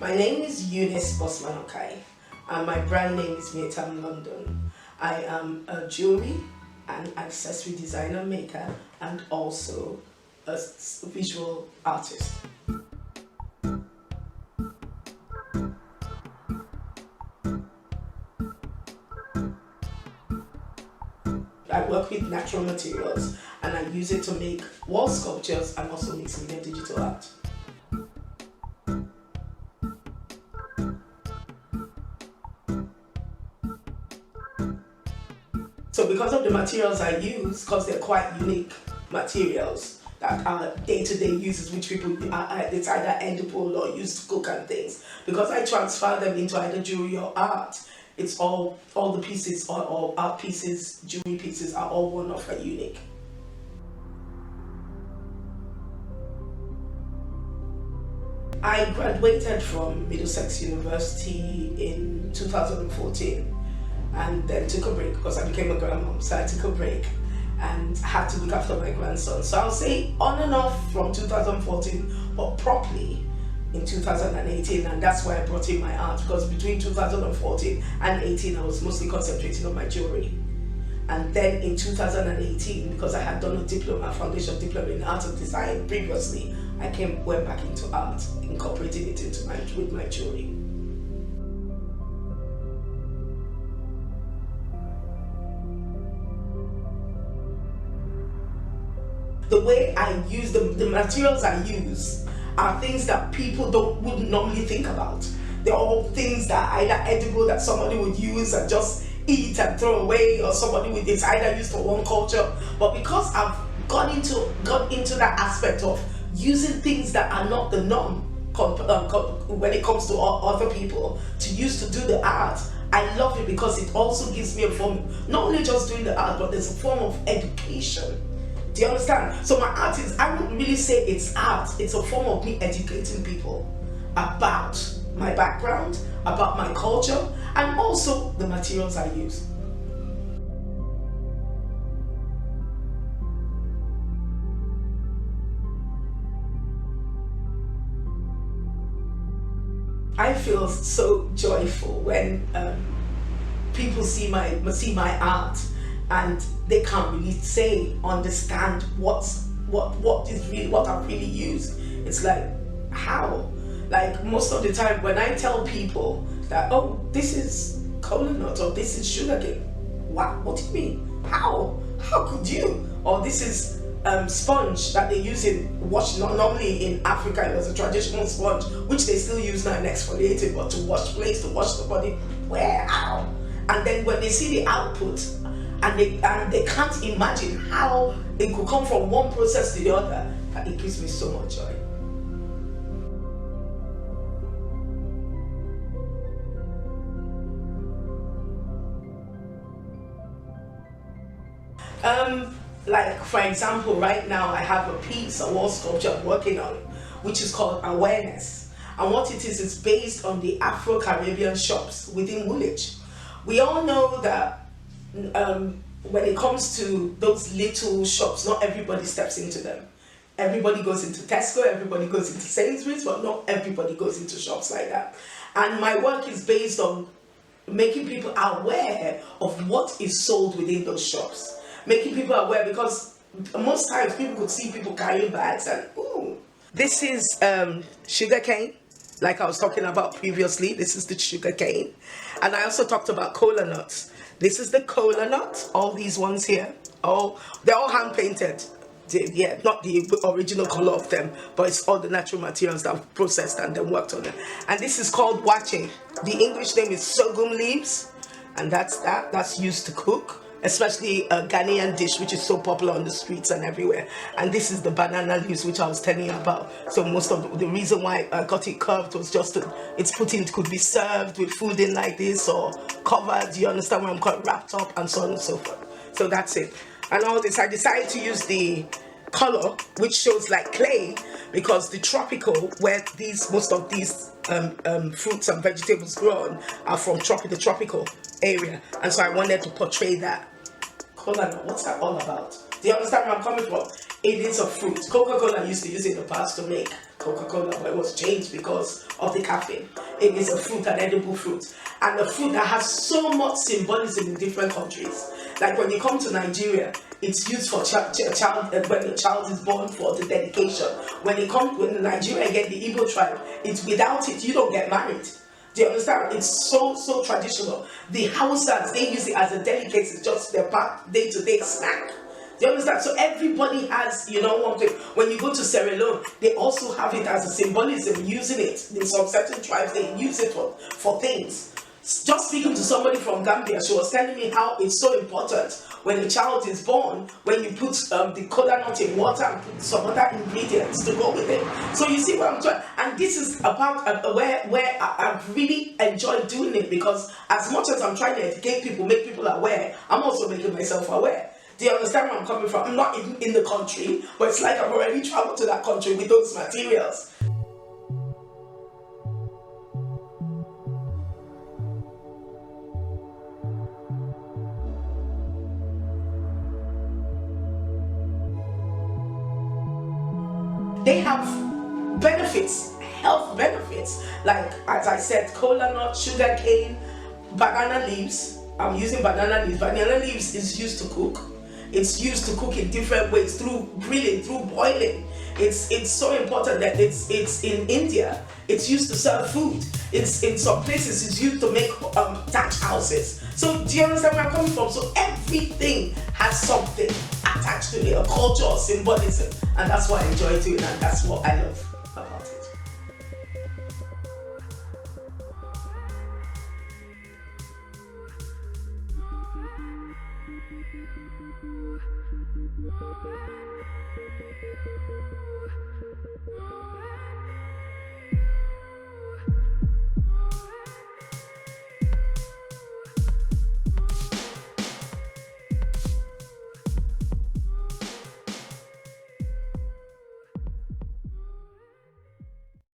My name is Eunice Bossman-Okai, and my brand name is Lateral London. I am a jewelry and accessory designer maker and also a visual artist. I work with natural materials and I use it to make wall sculptures and also mix media digital art. So because of the materials I use, because they're quite unique materials that are day-to-day uses, which people it's either edible or used to cook and things, because I transfer them into either jewelry or art, it's all the pieces or art pieces, jewelry pieces are all one-off and unique. I graduated from Middlesex University in 2014 and then took a break because I became a grandmom, so I took a break and had to look after my grandson. So I'll say on and off from 2014, but properly in 2018, and that's why I brought in my art, because between 2014 and 18 I was mostly concentrating on my jewelry. And then in 2018, because I had done a foundation diploma in art and design previously, I went back into art, incorporating it with my jewelry. The way I use the materials I use are things that people wouldn't normally think about. They're all things that are either edible that somebody would use and just eat and throw away, or it's either used for one culture. But because I've got into that aspect of using things that are not the norm when it comes to other people to use to do the art, I love it because it also gives me a form, not only just doing the art, but there's a form of education. Do you understand? So my art I wouldn't really say it's art, it's a form of me educating people about my background, about my culture, and also the materials I use. I feel so joyful when people see my art and they can't really understand what I've really used. It's like, how? Like most of the time when I tell people that, oh, this is cola nut or this is sugarcane, what do you mean? How could you? Or this is sponge that they use normally in Africa. It was a traditional sponge which they still use now in exfoliating, but to wash the body. Where? How? And then when they see the output and they can't imagine how it could come from one process to the other, it gives me so much joy. Like for example, right now I have a wall sculpture I'm working on, which is called Awareness. And what it is based on the Afro-Caribbean shops within Woolwich. We all know that when it comes to those little shops, not everybody steps into them. Everybody goes into Tesco, everybody goes into Sainsbury's, but not everybody goes into shops like that. And my work is based on making people aware of what is sold within those shops. Making people aware, because most times people could see people carrying bags and, ooh. This is sugarcane, like I was talking about previously. This is the sugarcane. And I also talked about cola nuts. This is the cola nut, all these ones here. They're all hand painted. Yeah, not the original color of them, but it's all the natural materials that I've processed and then worked on them. And this is called wache. The English name is sorghum leaves, and that's used to cook, especially a Ghanaian dish which is so popular on the streets and everywhere. And this is the banana leaves which I was telling you about. So most of the reason why I got it curved was just it could be served with food in like this or covered, you understand where I'm called, wrapped up and so on and so forth. So that's it. And all this, I decided to use the color which shows like clay, because the tropical, where most of these fruits and vegetables grown are from the tropical area, and so I wanted to portray that Cola nut. What's that all about? Do you understand where I'm coming from? It is a fruit. Coca-Cola used to use it in the past to make Coca-Cola, but it was changed because of the caffeine. It is a fruit, an edible fruit, and a fruit that has so much symbolism in different countries. Like when you come to Nigeria, it's used for when a child is born, for the dedication. When Nigeria get the Igbo tribe, it's without it you don't get married. Do you understand? It's so traditional. The Hausas, they use it as a delicacy, just their day-to-day snack. Do you understand? So everybody has, one thing. When you go to Sierra Leone, they also have it as a symbolism, using it. In some certain tribes, they use it for things. Just speaking to somebody from Gambia, she was telling me how it's so important when a child is born, when you put the cola nut in water and put some other ingredients to go with it. So you see what I'm trying, and this is about where I've really enjoyed doing it, because as much as I'm trying to educate people, make people aware, I'm also making myself aware. Do you understand where I'm coming from? I'm not in the country, but it's like I've already traveled to that country with those materials. They have benefits, health benefits, like as I said, cola nut, sugar cane, banana leaves. I'm using banana leaves. Banana leaves is used to cook. It's used to cook in different ways, through grilling, through boiling. It's so important that it's in India. It's used to serve food. It's in some places it's used to make thatch houses. So do you understand where I'm coming from? So everything has something attached to it, a culture or symbolism, and that's what I enjoy doing, and that's what I love about it.